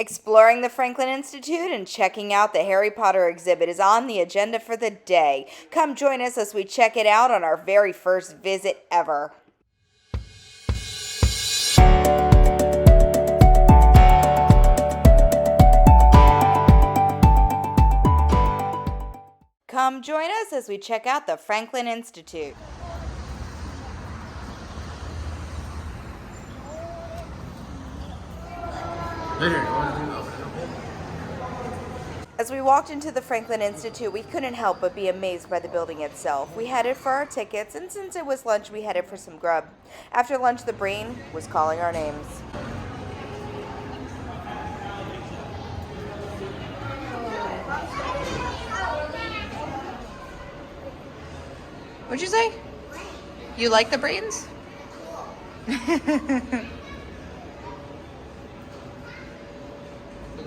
Exploring the Franklin Institute and checking out the Harry Potter exhibit is on the agenda for the day. Come join us as we check it out on our very first visit ever. Come join us as we check out the Franklin Institute. As we walked into the Franklin Institute, we couldn't help but be amazed by the building itself. We headed for our tickets, and since it was lunch, we headed for some grub. After lunch, the brain was calling our names. What'd you say? You like the brains? Look,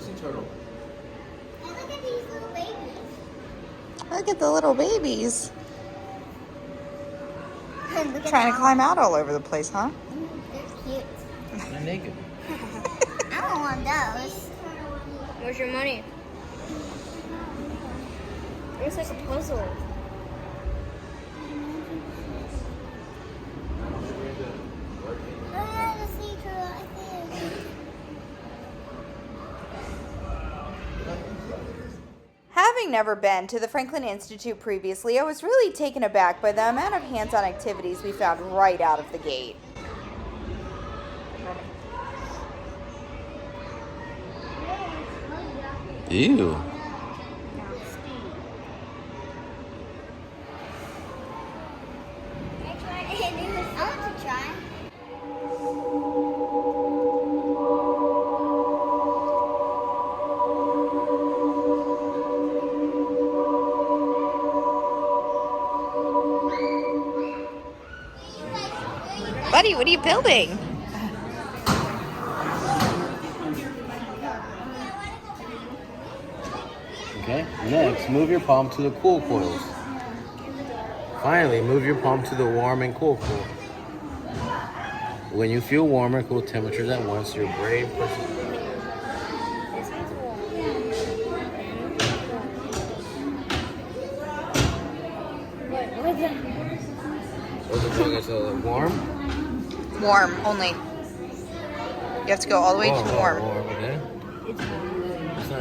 sea turtle. And look at these little babies. Look at the little babies. And look at Trying to that. climb out all over the place, huh? They're cute. They're naked. I don't want those. Where's your money? It looks like a puzzle. Oh yeah, the sea turtle, I think. Having never been to the Franklin Institute previously, I was really taken aback by the amount of hands-on activities we found right out of the gate. Ew. I want to try. Buddy, what are you building? Okay, next, move your palm to the cool coils. Finally, move your palm to the warm and cool coil. When you feel warm and cool temperatures at once, your brain pushes. What's it doing? It's warm? Warm, only. You have to go all the way to warm. Warm, okay. It's not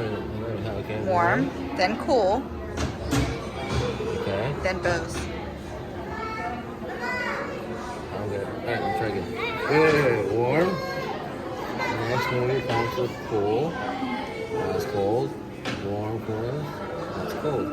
okay. Warm, then cool, Okay. then both. I'm good. Alright, let's try again. Wait. Warm. Next, move your palm to cool. That's cold. Warm, cool. That's cold.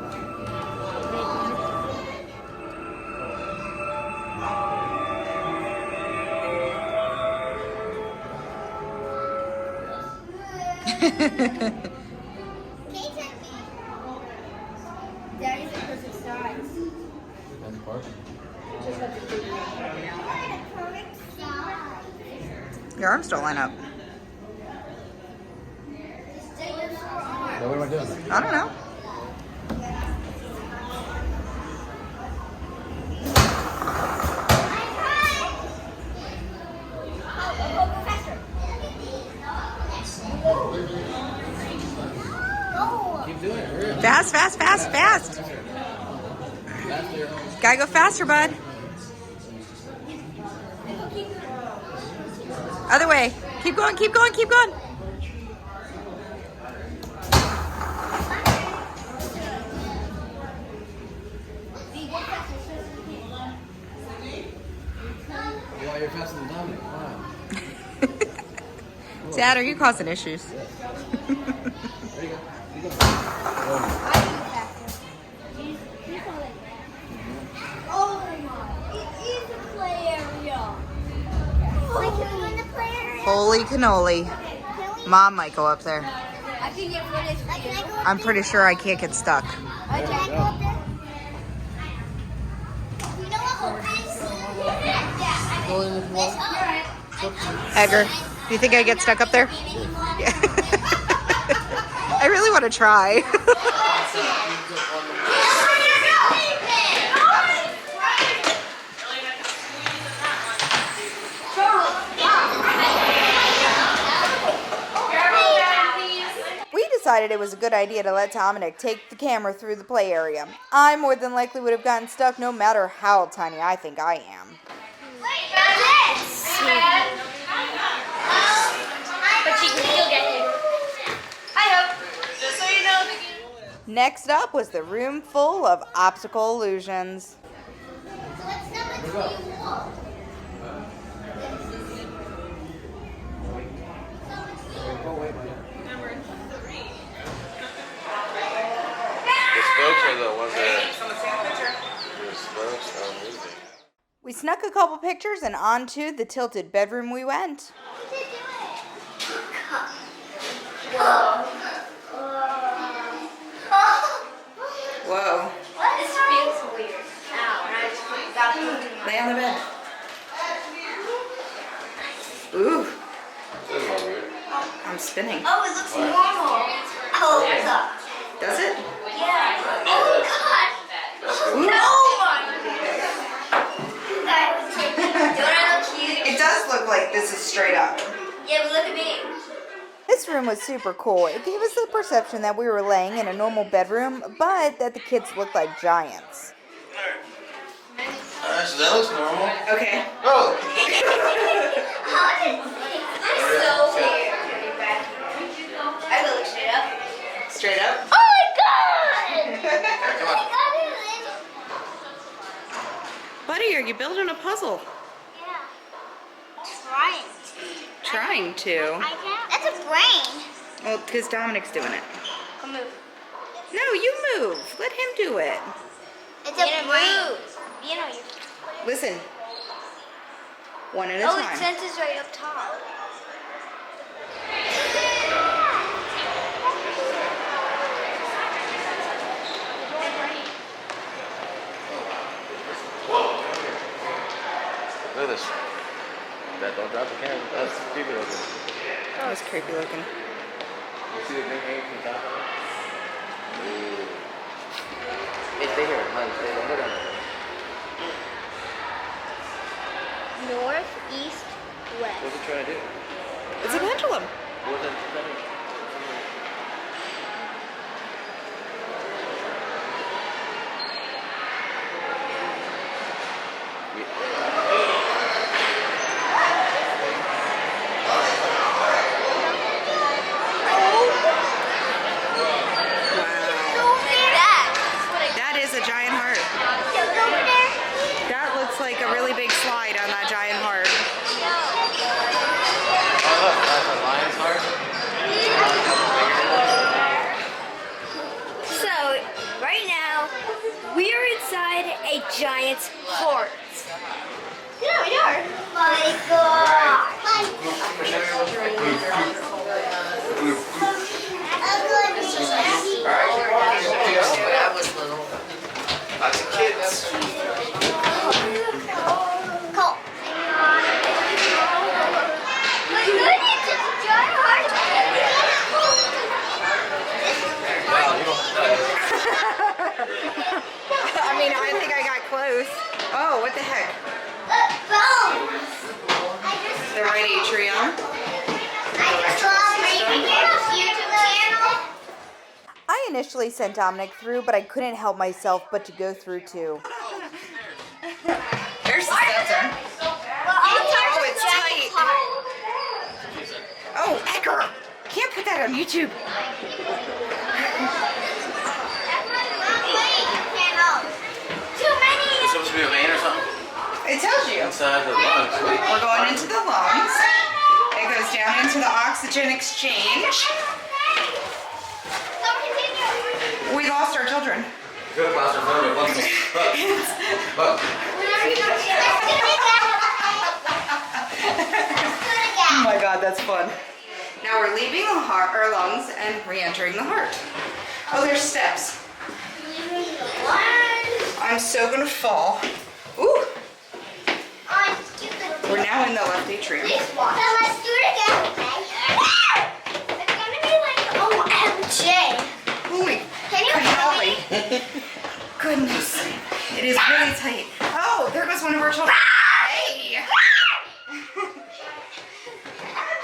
Daddy's a perfect size. That's part. Perfect size. Your arms don't line up. So what am I doing? I don't know. Keep doing it. Hurry up. Fast, fast, fast, fast. Faster. Gotta go faster, bud. Other way. Keep going, keep going, keep going. Yeah, you're faster than Dominic. Come on. Dad, are you causing issues? There you go. There you go. Oh my. It is a play area. Like, can we go in the play area? Holy cannoli. Can we? Mom might go up there. I can get footage for you. Can I go up I'm pretty sure I can't get stuck. Can I go up there? You know what? Go in if you want. Edgar, do you think I get stuck up there? Yeah. I really want to try. decided it was a good idea to let Dominic take the camera through the play area. I more than likely would have gotten stuck no matter how tiny I think I am. But she can still get you. I hope. Just so you know. Next up was the room full of optical illusions. So what's number 2 you want? The spokes are the ones that. The spokes are moving. We snuck a couple pictures and onto the tilted bedroom we went. Whoa. This feels weird. Ow, and I just forgot to Lay on the bed. Ooh, This is more weird. I'm spinning. Oh, it looks normal. Oh, God. Does it? Yeah. Oh, God. Ooh. Oh, my God. Don't I look cute? It does look like this is straight up. Yeah, but look at me. This room was super cool. It gave us the perception that we were laying in a normal bedroom, but that the kids looked like giants. So that looks normal. Okay. Oh! So weird. I go look straight up. Straight up? Oh, my God. Come on. Buddy, are you building a puzzle? Yeah. Trying. Trying to. I can't. That's a brain. Well, because Dominic's doing it. Come move. No, you move. Let him do it. It's a brain. You know you. Listen. One at a Oh, time. it senses right up top. Look at this. Don't drop the camera. That's creepy looking. That was creepy looking. You see the green hanging from the top of it? Ooh. Hey, stay here. Stay. Don't go down there. North, east, west. What's it trying to do? It's a pendulum. What's it trying to do? That is a giant heart. That looks like a really big slide on that giant heart. Oh, look. That's a lion's heart. So, right now, we are inside a giant's heart. Yeah, we are. My God. That was little. Lots of kids. Cool. My goodness, it's a giant heart. Wow, you don't. I mean, I think I got close. Oh, what the heck? Bones. The right atrium. I just saw my YouTube channel. I initially sent Dominic through, but I couldn't help myself but to go through too. There's the sensor. Oh, it's tight. Oh, Edgar! Can't put that on YouTube. It's supposed to be a vein or something? It tells you. Inside the lungs. We're going into the lungs. It goes down into the oxygen exchange. We lost our children. Good monster phone. Look. Oh my God, that's fun. Now we're leaving the heart, our lungs, and re-entering the heart. Oh, there's steps. I'm so gonna fall. Ooh. We're now in the left atrium. So let's do it again, okay? It's gonna be like OMG. Holy Can you cannoli. Goodness. It is really tight. Oh, there goes one of our children. Hey!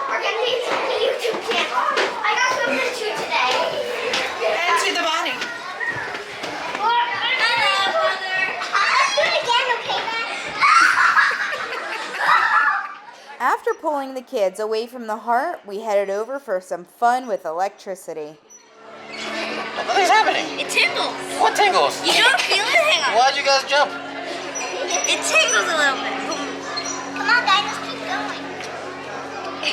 We're gonna be a YouTube channel. I got something to do today. pulling the kids away from the heart, we headed over for some fun with electricity. What is happening? It tingles. What tingles? You don't feel it? Hang on. Why'd you guys jump? It tingles a little bit. Come on, guys, let's keep going.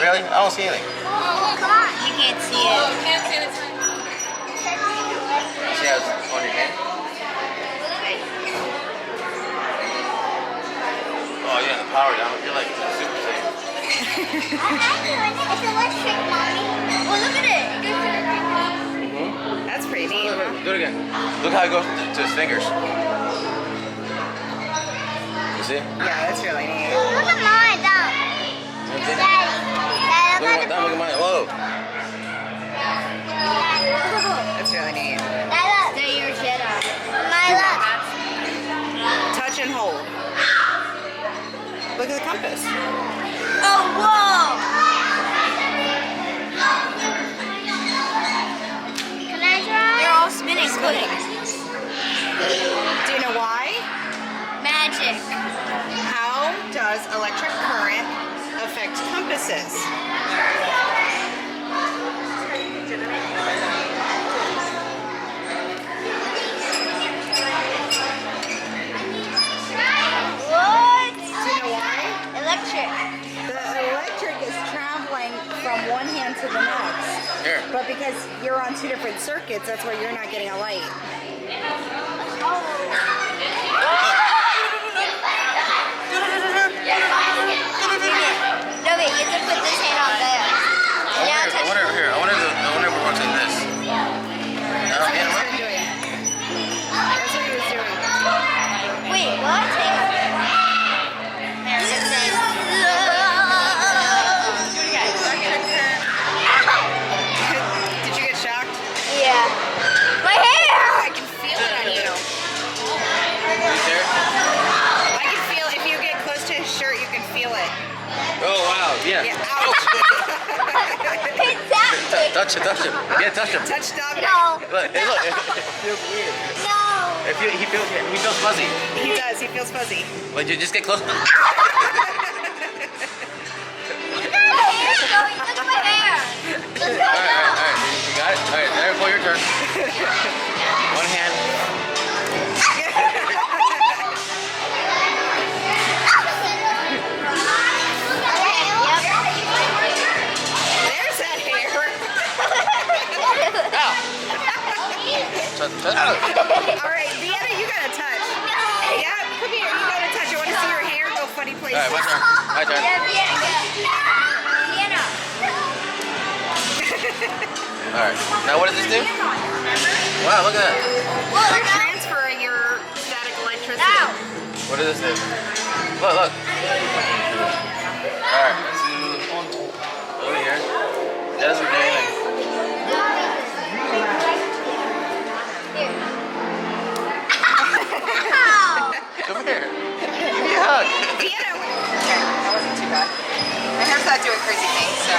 Really? I don't see anything. Oh, come on. You can't see it. You can't see it. See how it's on your hand? Oh, yeah, the power down. You're like super safe. It's electric, Mommy. Well, look at it. It goes to the That's pretty neat. Do it again. Look how it goes to his fingers. You see? Yeah, that's really neat. Look at mine, down. Okay. Daddy. Look at mine. Look at mine. Whoa. That's really neat. Dad, Say you're a Jedi. my look. Touch and hold. Look at the compass. Oh, whoa. Can I try? They're all spinning. Spinning. Do you know why? Magic. How does electric current affect compasses? What? Do you know why? Electric. The electric is traveling from one hand to the next. Here. But because you're on two different circuits, that's why you're not getting a light. No, wait, you have to put this hand on there. I wonder if it works like this. That's what he's been doing. That's what he was doing. Wait, what? Hang on. This is Did you get shocked? yeah. My hair! I can feel it on you. Right there. I can feel, if you get close to his shirt, you can feel it. Oh, wow. Yeah. Yeah, ouch. Exactly. Touch him. Yeah, touch him. Touch Dominic. No. Look, hey, look. It feels weird. No. He feels fuzzy. He does, he feels fuzzy. Wait, you just get close. Look at my hair going. Look at my hair. Look at my hair. All right. You got it? All right, there, for your turn. One hand. There's that hair. Ow. Touch. All right, Vienna, you gotta touch. Yeah, come here, you gotta touch. I want to see your hair go funny All places. right, my turn. My turn. Vienna. All right. Now what does this do? Wow, look at that. You're transferring your static electricity. Ow. What does this do? Look. All right. Over here. That doesn't do anything. Come here. Give me a hug. Vienna. That wasn't too bad. My hair's not doing crazy things, so.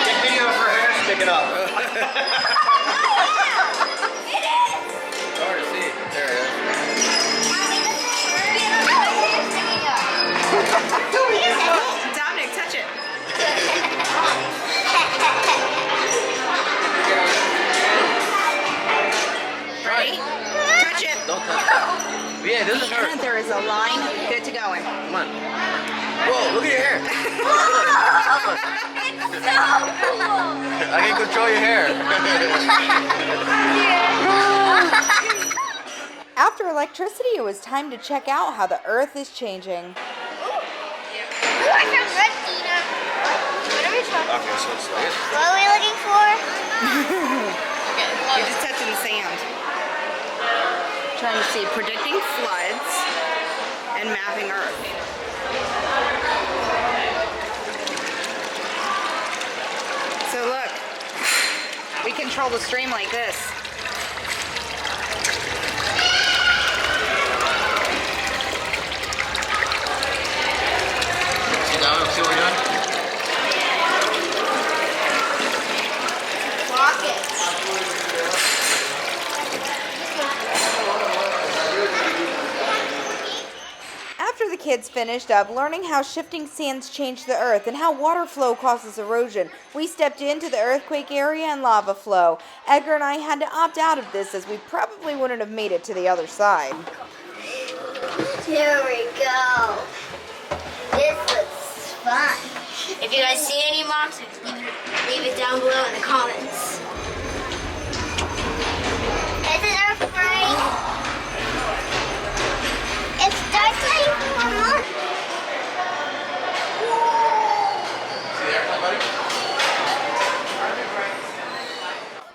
Big video of her hair sticking up. Hard to see. There it is. Dominic, touch it. Ready? Touch it. Don't touch it. Yeah, it doesn't hurt. There is a line good to go in. Come on. Whoa, look at your hair. I can control your hair. After electricity, it was time to check out how the Earth is changing. What are we trying? Okay, so it's like What are we looking for? You're just touching the sand. Trying to see predicting floods and mapping Earth. So look, we control the stream like this. See what we're doing? Block kids finished up learning how shifting sands change the earth and how water flow causes erosion, we stepped into the earthquake area and lava flow. Edgar and I had to opt out of this as we probably wouldn't have made it to the other side. Here we go. This looks fun. If you guys see any monsters, leave it down below in the comments. Is it afraid? It starts like a month.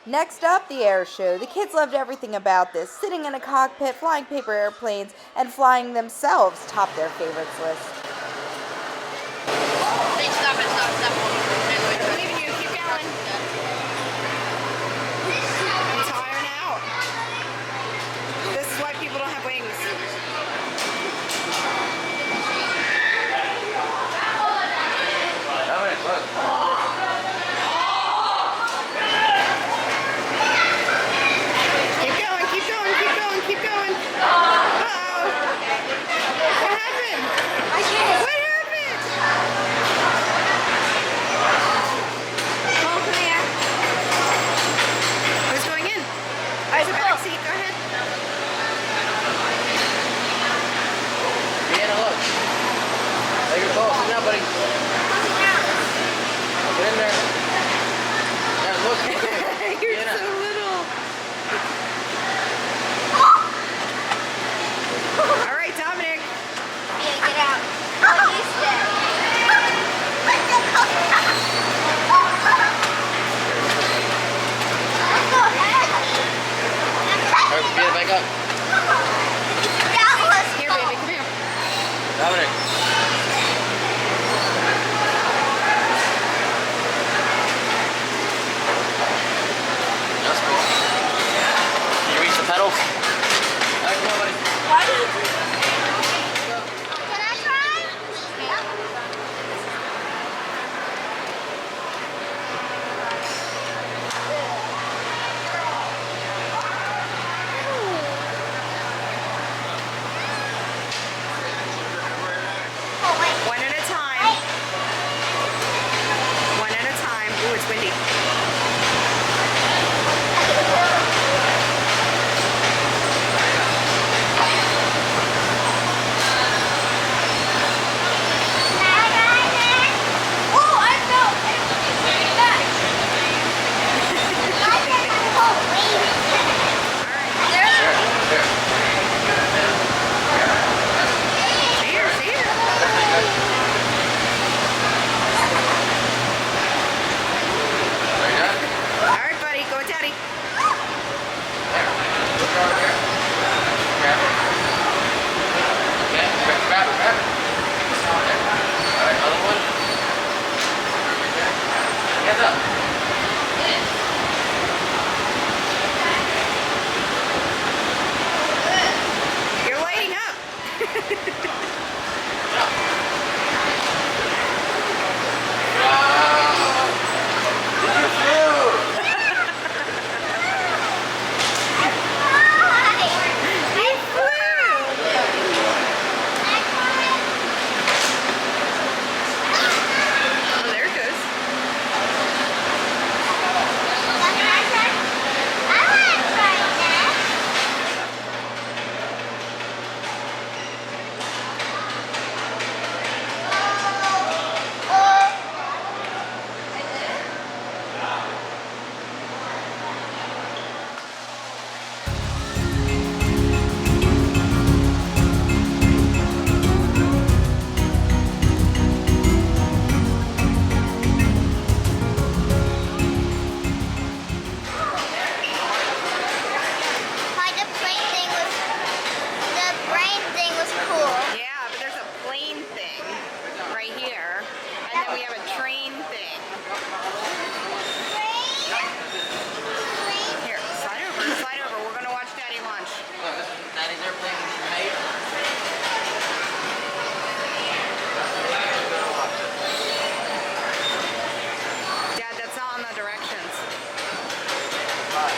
Next up, the air show. The kids loved everything about this. Sitting in a cockpit, flying paper airplanes, and flying themselves topped their favorites list. Stop. I believe in you. Keep going. I'm tired out. This is why people don't have wings. Keep going. Uh-oh. What happened? What happened? Come here. Who's going in? Alright, The back seat, go ahead. Deanna, look. Take your call. Sit down, buddy. Get in there. Yeah, look. You're Deanna. so little. All right, Dominic. Yeah, get out. Oh, you stay. Let's go ahead. All right, get it back up. That was Here, fun. baby, come here. Dominic. That's cool. Can you reach the pedals? All right, come on, buddy. Can I try? Oh, wait. One at a time. One at a time. Ooh, it's windy. Oh, I fell. Back. I said my whole wing. Here. All right, buddy, go with Daddy. Grab it. All right, other one. Hands up. You're lighting up. Oh, there it goes. Yeah, but there's a plane thing right here, and then we have a train thing. Here, slide over. We're gonna watch Daddy launch. Look, this is Daddy's airplane made. Dad, that's not on the directions. Watch.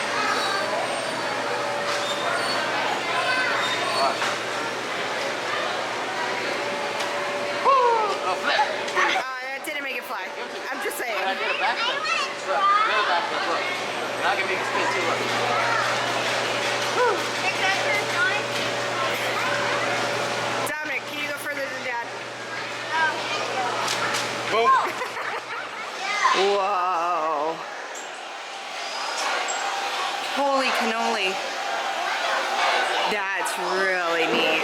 It's really neat.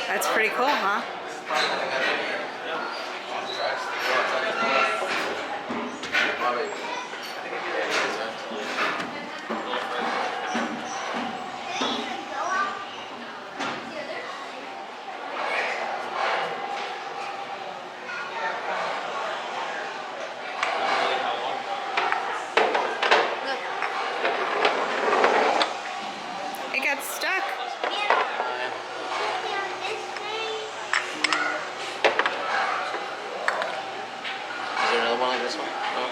That's pretty cool, huh? It got stuck. Is there another one like this one? No.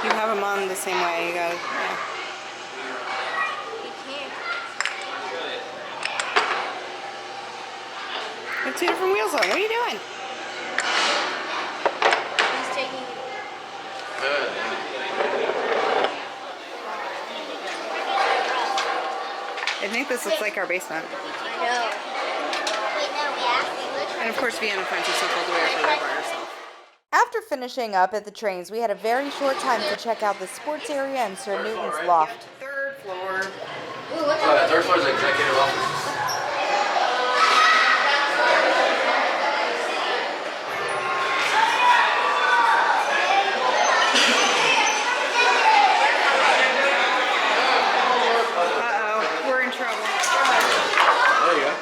You have them on the same way. You go. Yeah. You have two different wheels on. What are you doing? He's taking Good. I think this looks like our basement. I know. Wait, no, we actually And of course, Vienna finds herself all the way over there by herself. After finishing up at the trains, we had a very short time to check out the sports area and Sir Newton's loft. Third floor. Ooh, what's that? Third floor is executive office. Uh-oh, we're in trouble. There you go.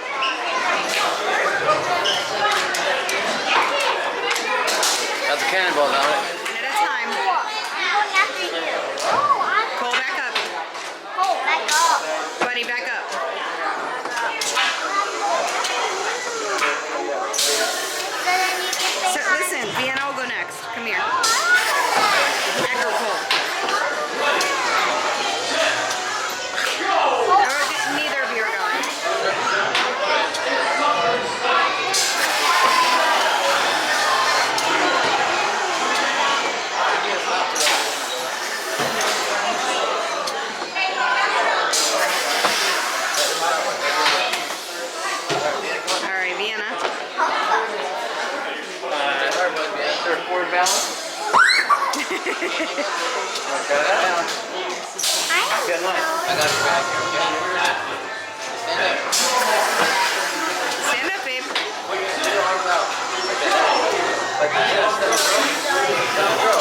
That's a cannonball, Dominic. One at a time. I'm going after you. Oh, I'm... Cole, back up. Oh, back up. Buddy, back up. So then you can say So, hi. listen, Vienna will go next. Come here. Echo, Cole. Oh, neither of you are going. All right, Vienna. Third forward balance. Got it down. Good night. I got your back here, okay? Stand up, babe. Put your arms out. Like this. Let it grow.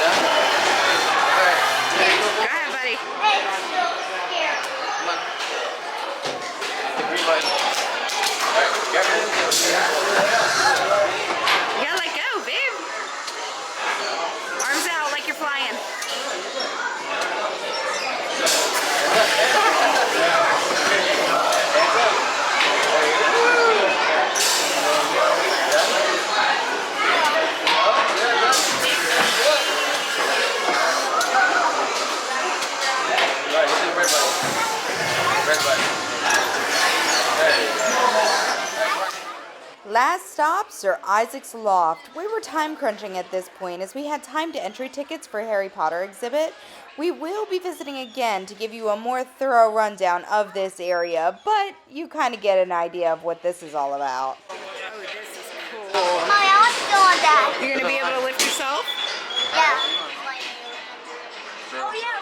Done? Alright. There you go. Go ahead, buddy. Hey, still here. Come on. The green light. Alright, You gotta let go, babe. Arms out like you're flying. Alright, hit the red button. Red button. There you go. Last stop, Sir Isaac's loft. We were time crunching at this point as we had timed entry tickets for Harry Potter exhibit. We will be visiting again to give you a more thorough rundown of this area, but you kind of get an idea of what this is all about. Oh, this is cool. Mommy, I want to go on that. You're going to be able to lift yourself? Yeah. Oh, yeah.